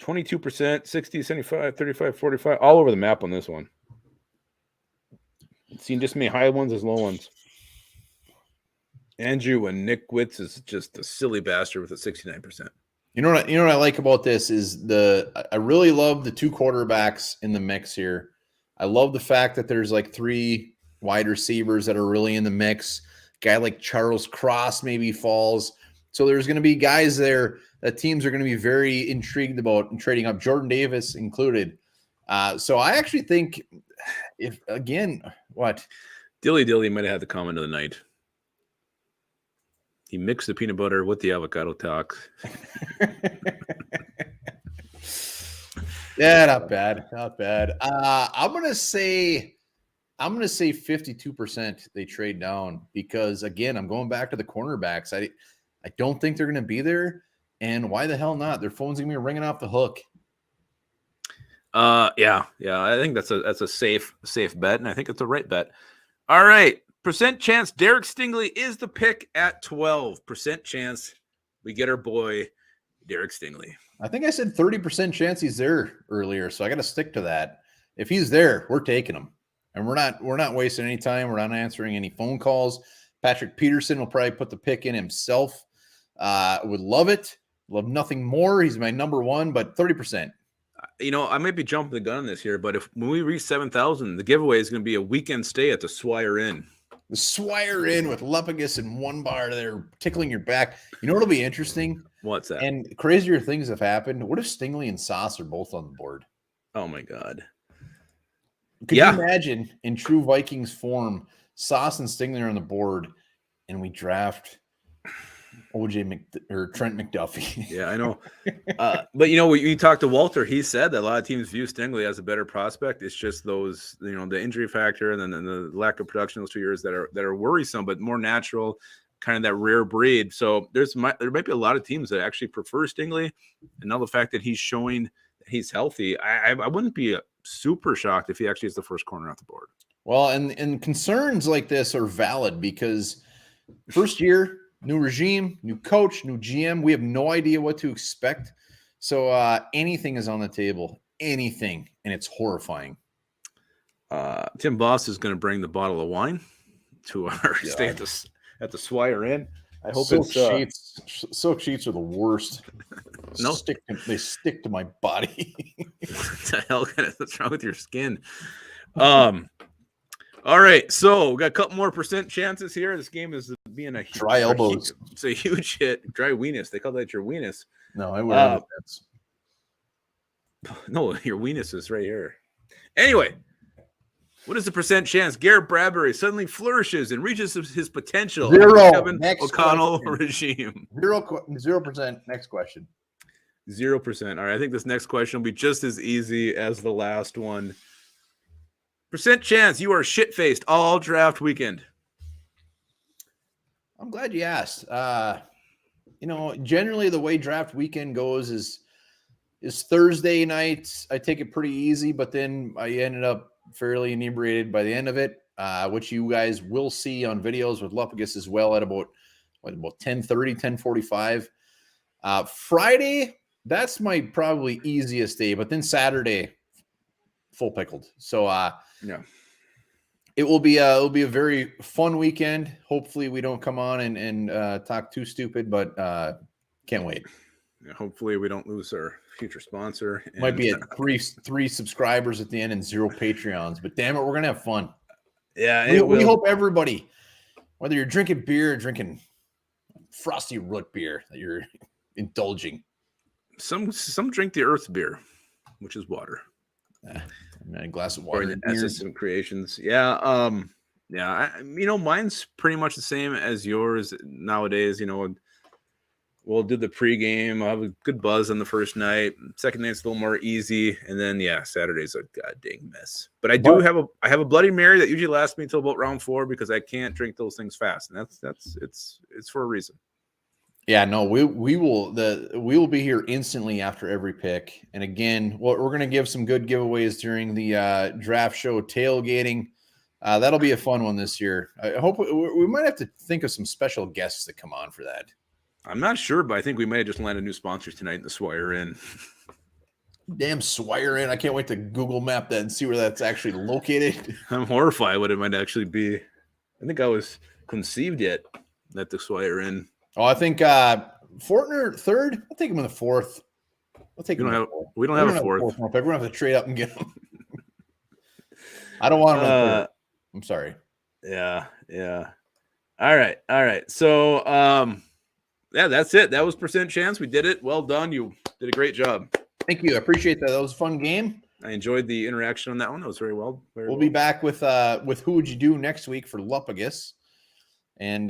22%, 60, 75, 35, 45, all over the map on this one. Seen just many high ones as low ones. Andrew and Nick Witz is just a silly bastard with a 69%. You know what I like about this is I really love the two quarterbacks in the mix here. I love the fact that there's like three wide receivers that are really in the mix. Guy like Charles Cross maybe falls. So there's going to be guys there that teams are going to be very intrigued about and trading up, Jordan Davis included. So I actually think Dilly might have had the comment of the night. He mixed the peanut butter with the avocado talk. Yeah, not bad. I'm gonna say 52% they trade down because again, I'm going back to the cornerbacks. I don't think they're gonna be there, and why the hell not? Their phone's gonna be ringing off the hook. Yeah. I think that's a safe bet, and I think it's a right bet. All right, percent chance Derek Stingley is the pick at 12%. Chance we get our boy Derek Stingley. I think I said 30% chance he's there earlier, so I got to stick to that. If he's there, we're taking him, and we're not wasting any time. We're not answering any phone calls. Patrick Peterson will probably put the pick in himself. Would love it. Love nothing more. He's my number one, but 30%. I might be jumping the gun on this here, but when we reach 7,000, the giveaway is going to be a weekend stay at the Swire Inn. The Swire in with Lupagus and one bar there tickling your back. You know what'll be interesting? What's that? And crazier things have happened. What if Stingley and Sauce are both on the board? Oh my God. Could you imagine in true Vikings form, Sauce and Stingley are on the board, and we draft Trent McDuffie? Yeah, I know. But you know, when you talked to Walter, he said that a lot of teams view Stingley as a better prospect. It's just those, you know, the injury factor and then the lack of production those 2 years that are worrisome, but more natural, kind of that rare breed. So there might be a lot of teams that actually prefer Stingley, and now the fact that he's showing that he's healthy, I wouldn't be super shocked if he actually is the first corner off the board. Well, and concerns like this are valid because first year, new regime, new coach, new GM. We have no idea what to expect. So anything is on the table, anything, and it's horrifying. Tim Boss is going to bring the bottle of wine to our stay at the Swire Inn. I hope silk sheets are the worst. No, they stick to my body. What the hell? What's wrong with your skin? All right, so we got a couple more percent chances here. This game is being a dry elbows. It's a huge hit. Dry weenus. They call that your weenus. No, I wear no, your weenus is right here. Anyway, what is the percent chance Garrett Bradbury suddenly flourishes and reaches his potential? Zero. Kevin O'Connell regime. 0%. Next question. 0%. All right, I think this next question will be just as easy as the last one. Percent chance you are shit-faced all draft weekend. I'm glad you asked. You know, generally the way draft weekend goes is Thursday nights. I take it pretty easy, but then I ended up fairly inebriated by the end of it, which you guys will see on videos with Lupagus as well at about 10:30, 10:45. Friday, that's my probably easiest day, but then Saturday, full pickled. So yeah, it'll be a very fun weekend. Hopefully we don't come on and talk too stupid, but can't wait. Yeah, hopefully we don't lose our future sponsor. Might be at three subscribers at the end and 0 Patreons, but damn it, we're gonna have fun. Yeah, we hope everybody, whether you're drinking beer or drinking frosty root beer, that you're indulging. Some drink the Earth beer, which is water. A glass of water. Some creations. Yeah. Mine's pretty much the same as yours nowadays. You know, we'll do the pregame. I'll have a good buzz on the first night. Second night's a little more easy, and then Saturday's a god dang mess. But I have a Bloody Mary that usually lasts me until about round 4 because I can't drink those things fast, and it's for a reason. Yeah, no, we will be here instantly after every pick. And again, we're going to give some good giveaways during the draft show tailgating. That'll be a fun one this year. I hope we might have to think of some special guests that come on for that. I'm not sure, but I think we may have just landed new sponsors tonight in the Swire Inn. Damn Swire Inn. I can't wait to Google map that and see where that's actually located. I'm horrified what it might actually be. I think I was conceived yet at the Swire Inn. Oh, I think Fortner third. I'll take him in the 4th. I'll take him. We don't have a 4th. We're going to have to trade up and get him. I don't want him in the 3rd. I'm sorry. Yeah. All right. So, that's it. That was percent chance. We did it. Well done. You did a great job. Thank you. I appreciate that. That was a fun game. I enjoyed the interaction on that one. That was very well. We'll be back with Who Would You Do next week for Lupagus. And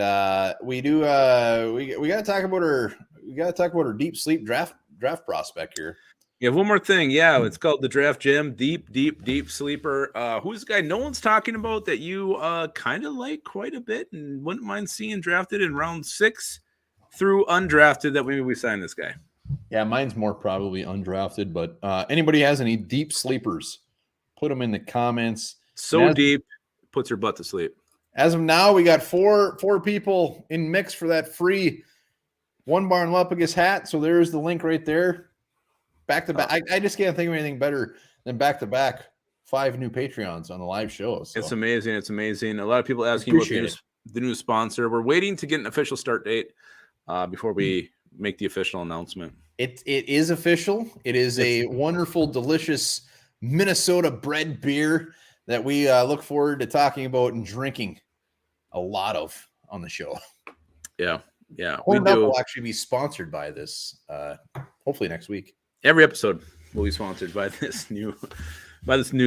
we got to talk about our deep sleep draft prospect here. Yeah, one more thing. Yeah, it's called the Draft Gym. Deep sleeper. Who's the guy no one's talking about that you kind of like quite a bit and wouldn't mind seeing drafted in round 6 through undrafted that maybe we sign this guy? Yeah, mine's more probably undrafted, but anybody has any deep sleepers, put them in the comments. Deep, puts your butt to sleep. As of now, we got four people in mix for that free One Barn Lupagus hat. So there's the link right there. Back to back. I just can't think of anything better than back to back 5 new Patreons on the live show. So. It's amazing. A lot of people asking about the new sponsor. We're waiting to get an official start date before we make the official announcement. It is official. It is a wonderful, delicious Minnesota bred beer that we look forward to talking about and drinking a lot of on the show. Yeah. We Horned Up do. will actually be sponsored by this. Hopefully next week. Every episode will be sponsored by this new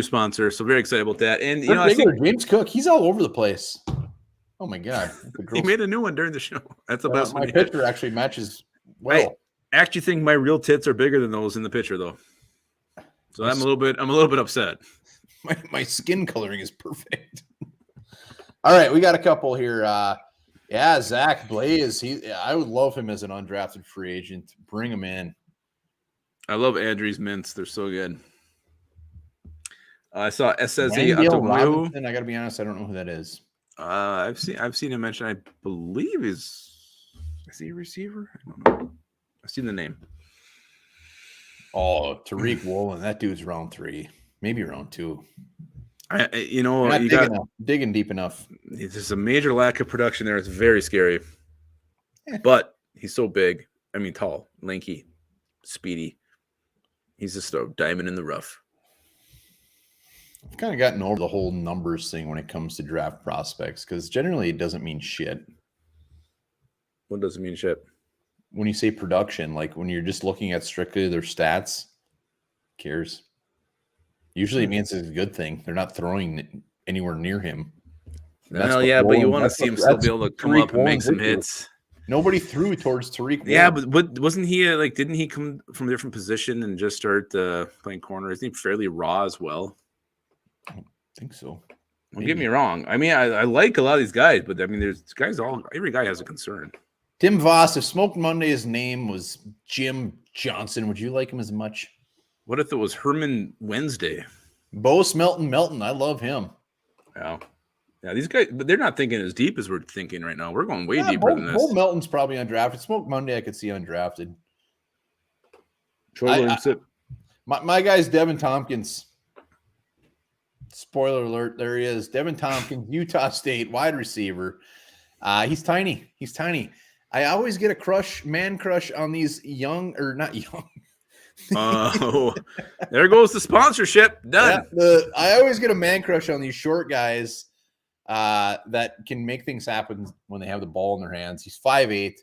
sponsor. So very excited about that. And I think James Cook, he's all over the place. Oh my God. He made a new one during the show. That's the best one. My picture actually matches well. I actually think my real tits are bigger than those in the picture, though. So I'm a little bit upset. My skin coloring is perfect. All right, we got a couple here. Zach Blaze. I would love him as an undrafted free agent. Bring him in. I love Andrews mints. They're so good. I saw SSE Robinson. I got to be honest, I don't know who that is. I've seen him mentioned. I believe is he a receiver? I don't know. I've seen the name. Oh, Tariq Woolen. That dude's round 3, maybe round 2. Digging deep enough. It's just a major lack of production there. It's very scary. Yeah. But he's so big. I mean, tall, lanky, speedy. He's just a diamond in the rough. I've kind of gotten over the whole numbers thing when it comes to draft prospects because generally it doesn't mean shit. What does it mean shit? When you say production, like when you're just looking at strictly their stats, who cares? Usually it means it's a good thing. They're not throwing anywhere near him. Well, yeah, but you want to see him still be able to come up and make some hits. Nobody threw towards Tariq. Yeah, but wasn't he didn't he come from a different position and just start playing corner? Isn't he fairly raw as well? I don't think so. Don't get me wrong. I mean, I like a lot of these guys, but I mean, every guy has a concern. Tim Voss, if Smoked Monday's name was Jim Johnson, would you like him as much? What if it was Herman Wednesday? Bo Melton, I love him. Yeah, these guys, but they're not thinking as deep as we're thinking right now. We're going way deeper than this. Bo Melton's probably undrafted. Smoked Monday, I could see undrafted. Troy Williams. My guy's Devin Tompkins. Spoiler alert, there he is. Devin Tompkins, Utah State, wide receiver. He's tiny. I always get a man crush on these young, or not young. Oh, there goes the sponsorship. Done. Yeah, I always get a man crush on these short guys that can make things happen when they have the ball in their hands. He's 5'8".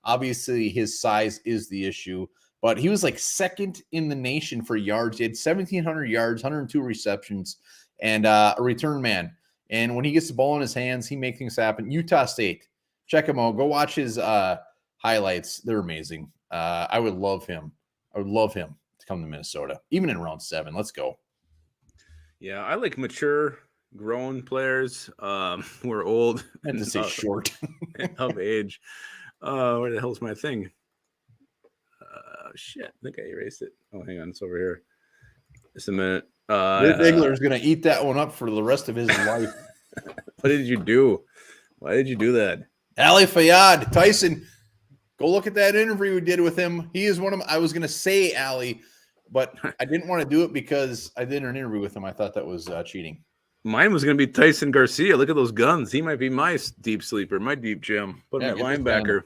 Obviously, his size is the issue, but he was like second in the nation for yards. He had 1,700 yards, 102 receptions, and a return man. And when he gets the ball in his hands, he makes things happen. Utah State, check him out. Go watch his highlights. They're amazing. I would love him. I would love him to come to Minnesota, even in round 7. Let's go. Yeah, I like mature, grown players who are old. I had to say short. Of age. Where the hell's my thing? Shit. I think I erased it. Oh, hang on. It's over here. Just a minute. Igler is going to eat that one up for the rest of his life. What did you do? Why did you do that? Ali Fayyad, Tyson. Go look at that interview we did with him. He is one of I was going to say Ali, but I didn't want to do it because I did an interview with him. I thought that was cheating. Mine was going to be Tyson Garcia. Look at those guns. He might be my deep sleeper, my deep gem. Put him at linebacker.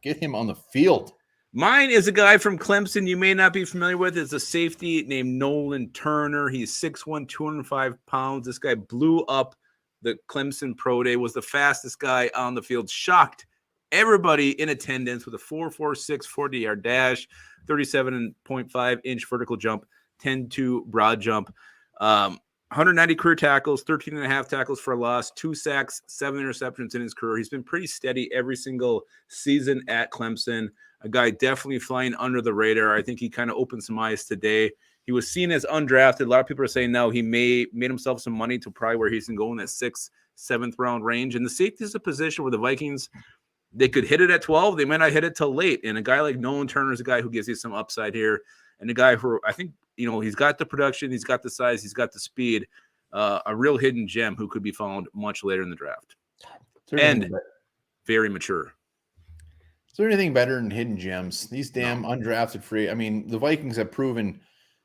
Get him on the field. Mine is a guy from Clemson you may not be familiar with. It's a safety named Nolan Turner. He's 6'1", 205 pounds. This guy blew up the Clemson Pro Day, was the fastest guy on the field. Shocked everybody in attendance with a 4.46 40-yard dash, 37.5-inch vertical jump, 10.2 broad jump, 190 career tackles, 13.5 tackles for a loss, 2 sacks, 7 interceptions in his career. He's been pretty steady every single season at Clemson. A guy definitely flying under the radar. I think he kind of opened some eyes today. He was seen as undrafted. A lot of people are saying now he made himself some money to probably where he's going to go in that 6th, 7th round range. And the safety is a position where the Vikings, they could hit it at 12. They might not hit it till late. And a guy like Nolan Turner is a guy who gives you some upside here. And a guy who I think, he's got the production, he's got the size, he's got the speed, a real hidden gem who could be found much later in the draft. And very mature. Is there anything better than hidden gems? These damn undrafted free. I mean, the Vikings have proven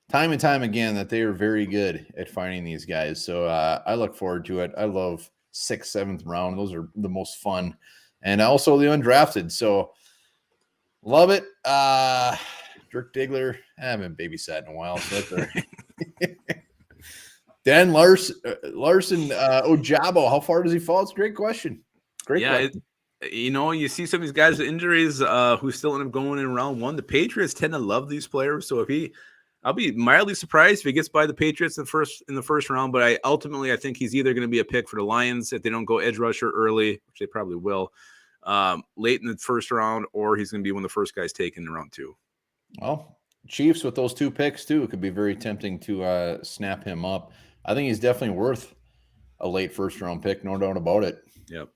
time and time again that they are very good at finding these guys. So I look forward to it. I love 6th, 7th round. Those are the most fun. And also the undrafted. So love it. Dirk Diggler. I haven't babysat in a while. So that's all right. Dan Larson, Ojabo. How far does he fall? It's a great question. Great Yeah, question. you see some of these guys with injuries who still end up going in round one. The Patriots tend to love these players, so I'll be mildly surprised if he gets by the Patriots in the first round. But I think he's either going to be a pick for the Lions if they don't go edge rusher early, which they probably will, late in the first round, or he's going to be one of the first guys taken in round 2. Well, Chiefs with those 2 picks too, it could be very tempting to snap him up. I think he's definitely worth a late first round pick, no doubt about it. Yep,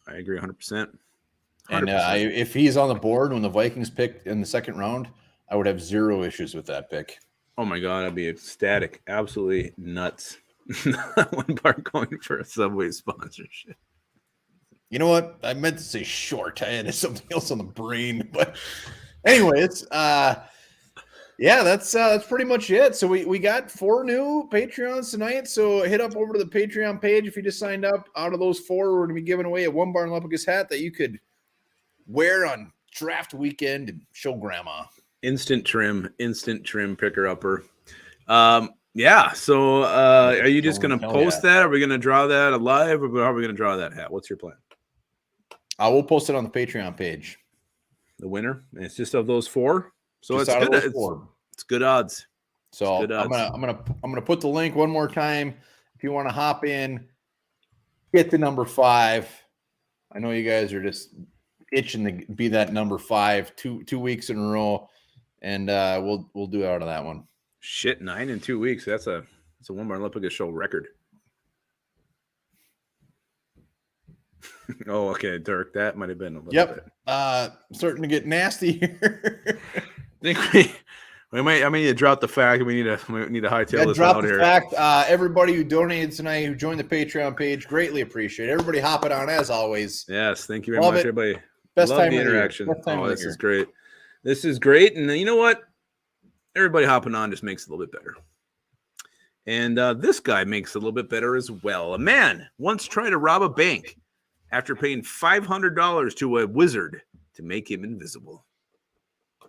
I agree 100%. And if he's on the board when the Vikings pick in the second round, I would have 0 issues with that pick. Oh my God, I'd be ecstatic, absolutely nuts. One part going for a Subway sponsorship. You know what? I meant to say short. I had something else on the brain, but anyways, yeah, that's pretty much it. So we got 4 new Patreons tonight. So hit up over to the Patreon page if you just signed up. Out of those 4, we're gonna be giving away a One Bar Lepicus hat that you could wear on draft weekend and show grandma. Instant trim picker upper. Yeah. So are you just gonna post that? Are we gonna draw that live, or how are we gonna draw that hat? What's your plan? We'll post it on the Patreon page. The winner. And it's just of those 4. So just it's good. It's good odds. So good odds. I'm gonna put the link one more time. If you want to hop in, get the number 5. I know you guys are just itching to be that number 5 2 weeks in a row, and we'll do out of that one. Shit, 9 in 2 weeks. That's a One Bar Lepicus show record. Oh, okay, Dirk. That might have been a little bit. Starting to get nasty here. I think we might. I mean, you dropped the fact. We need to hightail this out here. Fact. Everybody who donated tonight, who joined the Patreon page, greatly appreciate it. Everybody hopping on as always. Yes, thank you very much, everybody. Best Love time the of interaction. Best time oh, of this year. is great. This is great, and you know what? Everybody hopping on just makes it a little bit better. And this guy makes it a little bit better as well. A man once tried to rob a bank after paying $500 to a wizard to make him invisible.